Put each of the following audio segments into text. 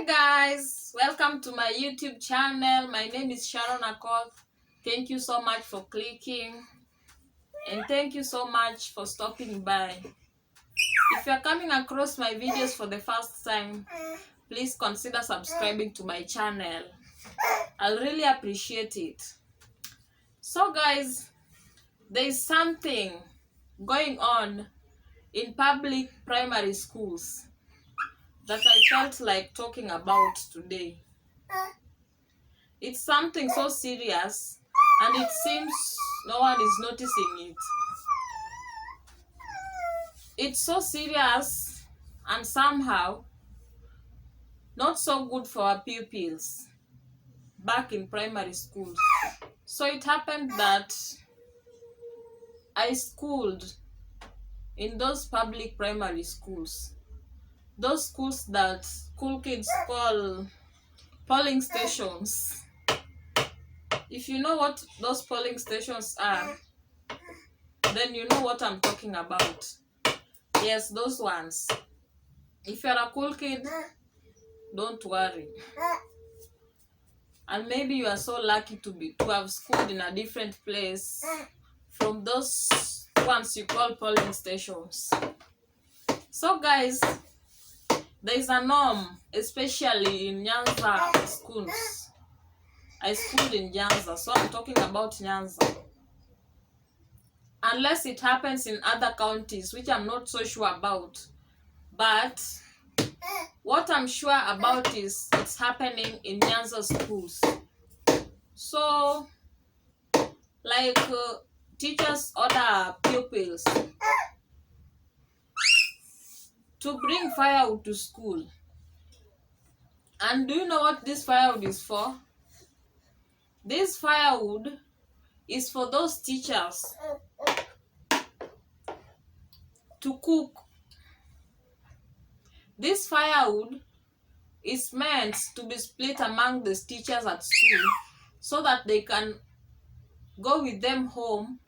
Hi guys, welcome to my YouTube channel. My name is Sharon Akol. Thank you so much for clicking and thank you so much for stopping by. If you're coming across my videos for the first time, please consider subscribing to my channel. I'll really appreciate it. So guys, there is something going on in public primary schools that I felt like talking about today. It's something so serious and it seems no one is noticing it. It's so serious and somehow not so good for our pupils back in primary school. So it happened that I schooled in those public primary schools. Those schools that school kids call polling stations. If you know what those polling stations are, then you know what I'm talking about. Yes, those ones. If you're a cool kid, don't worry. And maybe you are so lucky to have schooled in a different place from those ones you call polling stations. So guys, there is a norm, especially in Nyanza schools. I schooled in Nyanza, so I'm talking about Nyanza. Unless it happens in other counties, which I'm not so sure about. But what I'm sure about is it's happening in Nyanza schools. So, like teachers order pupils to bring firewood to school. And do you know what this firewood is for? This firewood is for those teachers to cook. This firewood is meant to be split among the teachers at school so that they can go with them home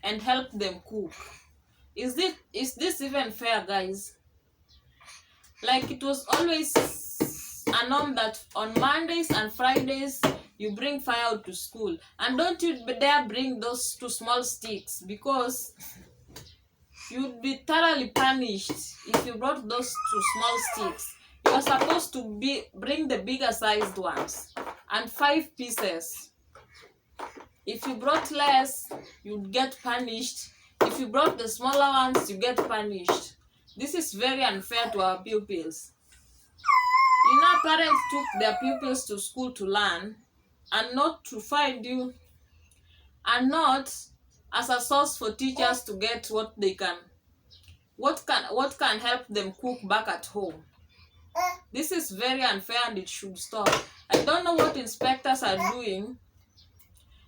and help them cook. Is this even fair, guys? Like, it was always a norm that on Mondays and Fridays you bring firewood to school, and don't you dare bring those two small sticks, because you'd be thoroughly punished if you brought those two small sticks. You are supposed to bring the bigger sized ones and 5 pieces. If you brought less, you'd get punished. If you brought the smaller ones, you get punished. This is very unfair to our pupils. You know, parents took their pupils to school to learn and not to find you, and not as a source for teachers to get what can help them cook back at home. This is very unfair and it should stop. I don't know what inspectors are doing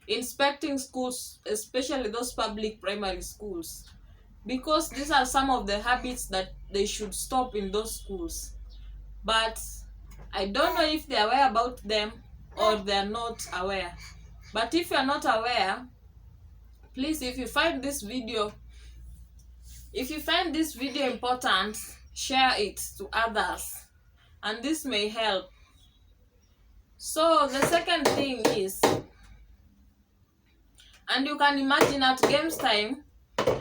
inspecting schools, especially those public primary schools, because these are some of the habits that they should stop in those schools. But I don't know if they're aware about them or they're not aware. But if you're not aware, please, if you find this video important, share it to others, and this may help. So the second thing is, and you can imagine at games time,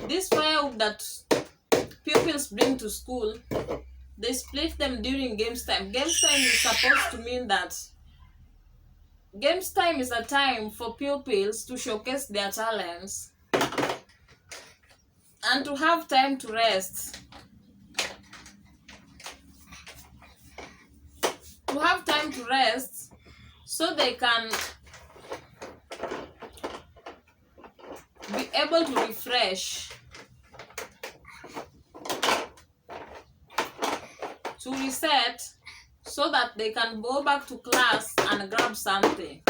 this firewood that pupils bring to school, they split them during games time. Games time is supposed to mean that games time is a time for pupils to showcase their talents and to have time to rest. To have time to rest so they can be able to refresh, to reset, so that they can go back to class and grab something.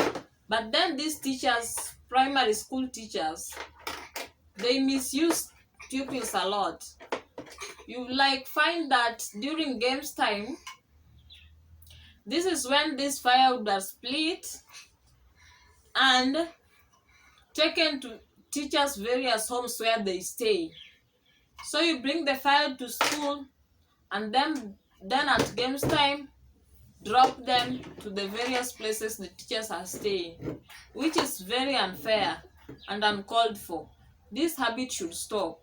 But then these teachers, primary school teachers, they misuse pupils a lot. You find that during games time, this is when this firewood are split and taken to teachers' various homes where they stay. So you bring the firewood to school, and then at games time, drop them to the various places the teachers are staying, which is very unfair and uncalled for. This habit should stop.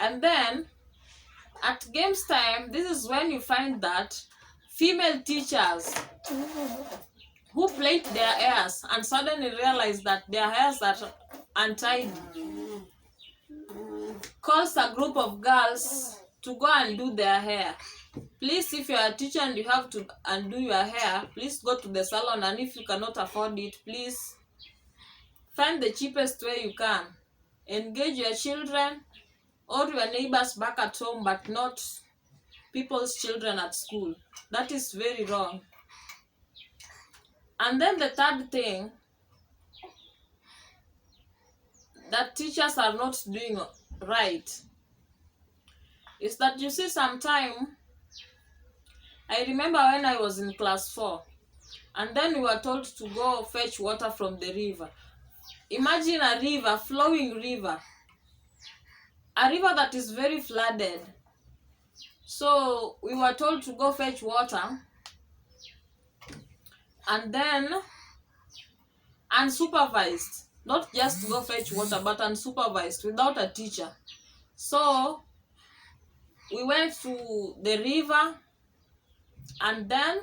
And then at games time, this is when you find that female teachers who plait their hairs and suddenly realize that their hairs are untidy calls a group of girls to go and do their hair. Please, if you are a teacher and you have to undo your hair, please go to the salon, and if you cannot afford it, please find the cheapest way you can. Engage your children or your neighbors back at home, but not people's children at school. That is very wrong. And then the third thing that teachers are not doing right is that, you see, sometime I remember when I was in class 4, and then we were told to go fetch water from the river. Imagine a river, flowing river, a river that is very flooded. So we were told to go fetch water, and then unsupervised, not just go fetch water, but unsupervised, without a teacher. So we went to the river, and then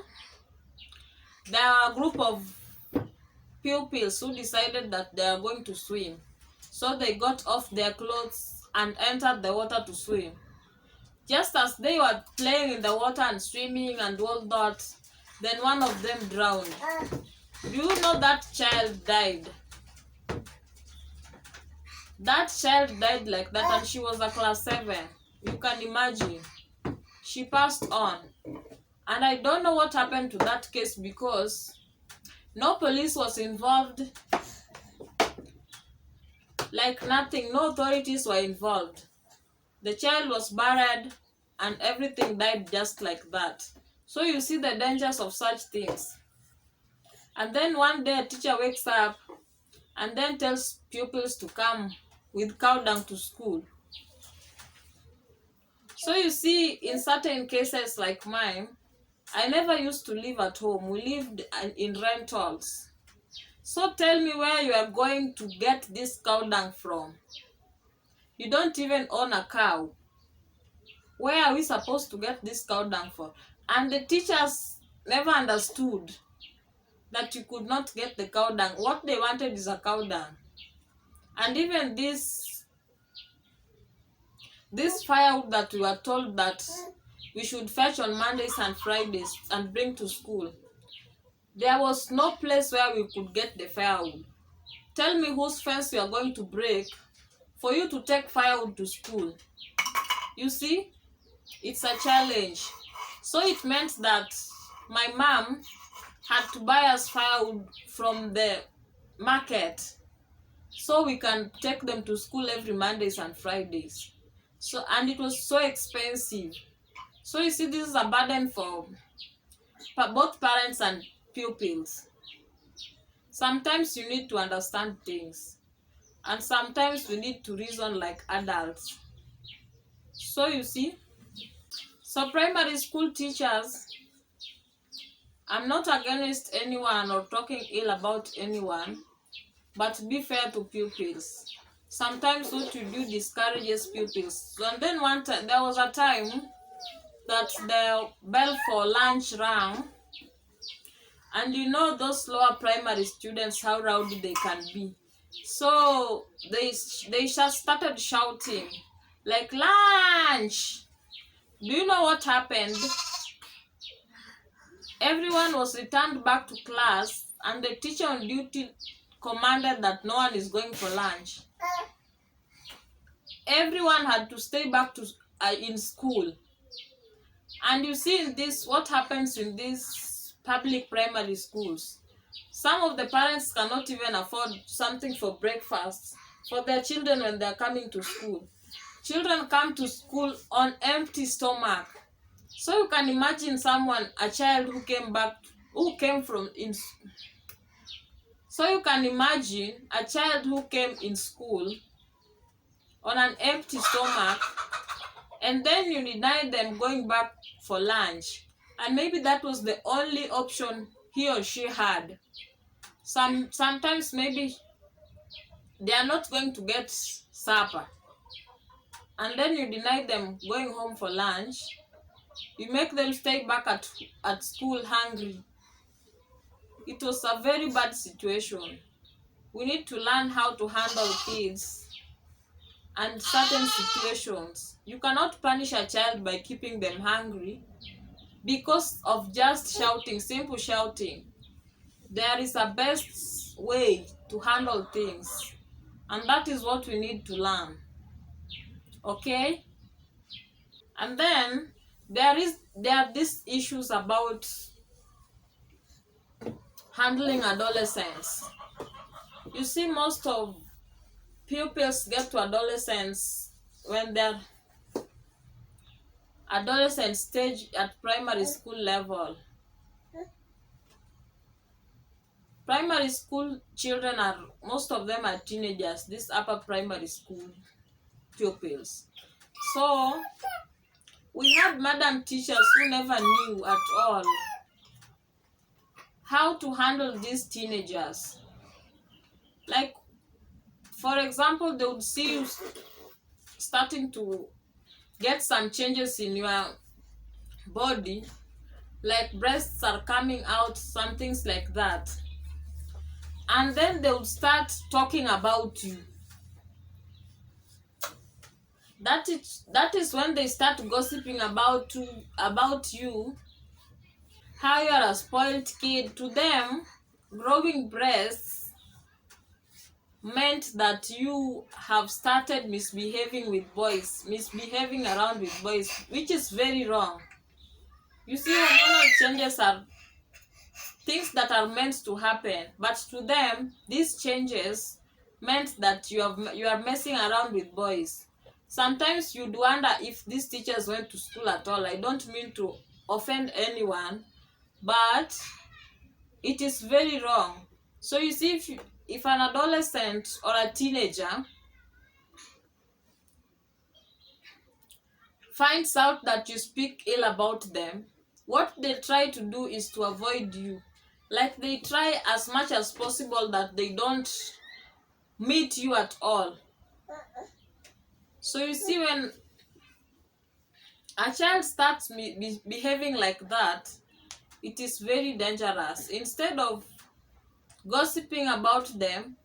there are a group of pupils who decided that they are going to swim. So they got off their clothes and entered the water to swim. Just as they were playing in the water and swimming and all that, then one of them drowned. Do you know that child died? That child died like that, and she was a class 7. You can imagine. She passed on. And I don't know what happened to that case, because no police was involved. Like nothing, no authorities were involved. The child was buried and everything died just like that. So you see the dangers of such things. And then one day a teacher wakes up and then tells pupils to come with cow dung to school. So you see, in certain cases like mine, I never used to live at home. We lived in rentals. So tell me where you are going to get this cow dung from. You don't even own a cow. Where are we supposed to get this cow dung from? And the teachers never understood that you could not get the cow dung. What they wanted is a cow dung. And even this firewood that we were told that we should fetch on Mondays and Fridays and bring to school, there was no place where we could get the firewood. Tell me whose fence you are going to break for you to take firewood to school. You see, it's a challenge. So it meant that my mom had to buy us firewood from the market so we can take them to school every Mondays and Fridays. So, and it was so expensive. So you see, this is a burden for both parents and pupils. Sometimes you need to understand things, and sometimes we need to reason like adults. So you see, so primary school teachers, I'm not against anyone or talking ill about anyone, but be fair to pupils. Sometimes what you do discourages pupils. So, and then one time, there was a time that the bell for lunch rang, and you know those lower primary students, how rowdy they can be. So they just started shouting like, lunch. Do you know what happened? Everyone was returned back to class, and the teacher on duty commanded that no one is going for lunch. Everyone had to stay back to in school. And you see, in this, what happens in these public primary schools, some of the parents cannot even afford something for breakfast for their children when they are coming to school. Children come to school on empty stomach. So you can imagine a child who came from in. So you can imagine a child who came in school on an empty stomach, and then you deny them going back for lunch. and maybe that was the only option he or she had. Sometimes maybe they are not going to get supper, and then you deny them going home for lunch. You make them stay back at school hungry. It was a very bad situation. We need to learn how to handle kids and certain situations. You cannot punish a child by keeping them hungry because of just shouting, simple shouting. There is a best way to handle things, and that is what we need to learn. Okay? And then there are these issues about handling adolescents. You see, most of pupils get to adolescence when they're adolescent stage at primary school level. Primary school children are, most of them are teenagers, these upper primary school pupils. So we had madam teachers who never knew at all how to handle these teenagers. Like, for example, they would see you starting to get some changes in your body, like breasts are coming out, some things like that. And then they would start talking about you. That is when they start gossiping about you, how you are a spoiled kid. To them, growing breasts meant that you have started misbehaving around with boys, which is very wrong. You see, hormonal changes are things that are meant to happen, but to them, these changes meant that you are messing around with boys. Sometimes you'd wonder if these teachers went to school at all. I don't mean to offend anyone, but it is very wrong. So you see, if an adolescent or a teenager finds out that you speak ill about them, what they try to do is to avoid you. Like, they try as much as possible that they don't meet you at all. So you see, when a child starts behaving like that, it is very dangerous. Instead of gossiping about them,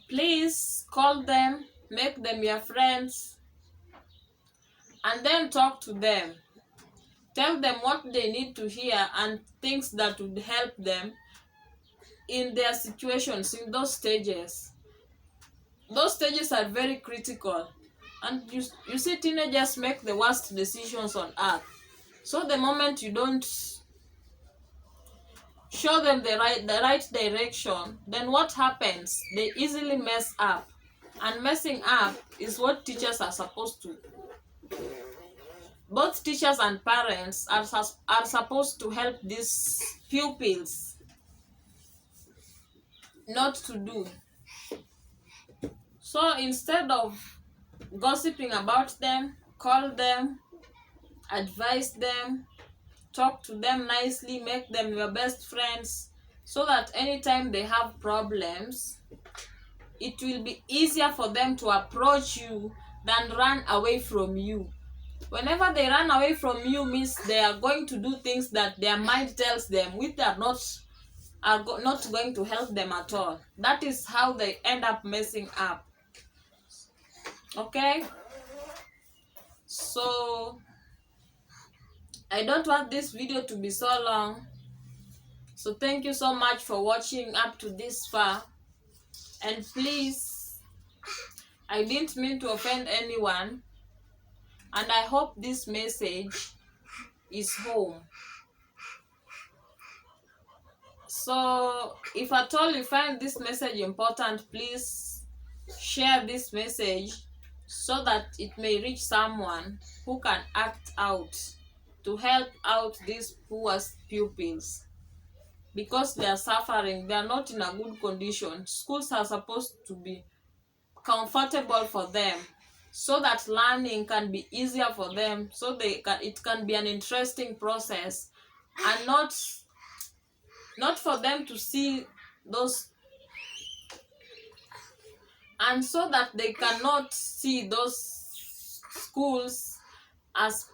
please call them, make them your friends, and then talk to them. Tell them what they need to hear and things that would help them in their situations, in those stages. Those stages are very critical. And you see, teenagers make the worst decisions on earth. So the moment you don't show them the right direction, then what happens? They easily mess up. And messing up is what teachers are supposed to. Both teachers and parents are supposed to help these pupils not to do. So instead of gossiping about them, call them, advise them, talk to them nicely, make them your best friends, so that anytime they have problems, it will be easier for them to approach you than run away from you. Whenever they run away from you, means they are going to do things that their mind tells them, which are not going to help them at all. That is how they end up messing up. Okay? So I don't want this video to be so long. So thank you so much for watching up to this far. And please, I didn't mean to offend anyone. And I hope this message is home. So if at all you find this message important, please share this message so that it may reach someone who can act out to help out these poor pupils, because they are suffering. They are not in a good condition. Schools are supposed to be comfortable for them so that learning can be easier for them, so it can be an interesting process, and not for them to see those, and so that they cannot see those schools as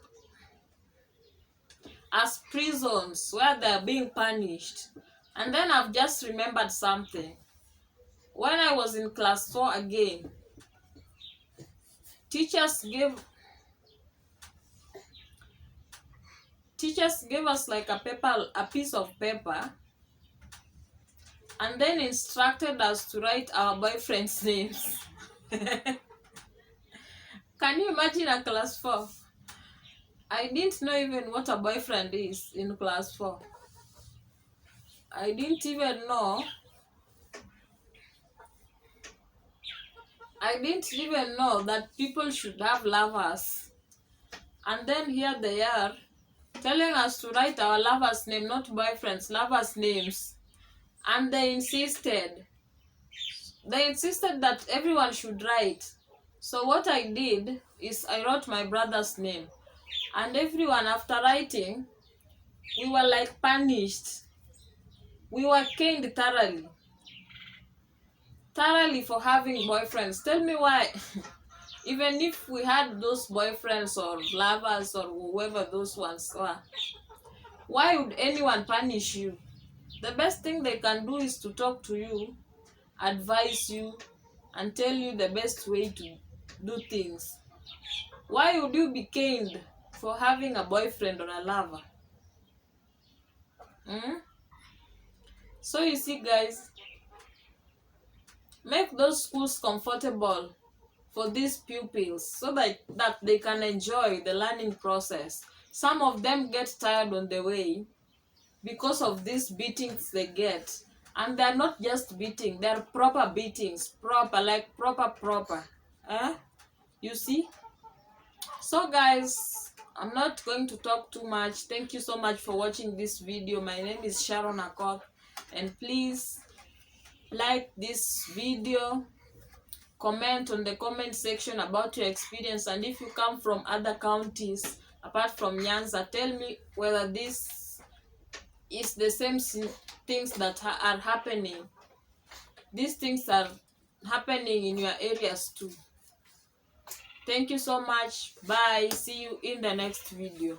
prisons where they're being punished. And then I've just remembered something. When I was in class 4 again, teachers gave us like a piece of paper, and then instructed us to write our boyfriends' names. Can you imagine a class 4? I didn't know even what a boyfriend is in class 4. I didn't even know. That people should have lovers. And then here they are telling us to write our lovers' name, not boyfriends, lovers' names. And they insisted that everyone should write. So what I did is I wrote my brother's name. And everyone, after writing, we were like punished. We were caned thoroughly for having boyfriends. Tell me why. Even if we had those boyfriends or lovers or whoever those ones were, why would anyone punish you? The best thing they can do is to talk to you, advise you, and tell you the best way to do things. Why would you be caned for having a boyfriend or a lover? So you see, guys, make those schools comfortable for these pupils so that they can enjoy the learning process. Some of them get tired on the way because of these beatings they get. And they're not just beating, they're proper beatings, proper. You see? So guys, I'm not going to talk too much. Thank you so much for watching this video. My name is Sharon Akoth, and please like this video, comment on the comment section about your experience, and if you come from other counties apart from Nyanza, tell me whether this is the same things that are happening. These things are happening in your areas too. Thank you so much. Bye. See you in the next video.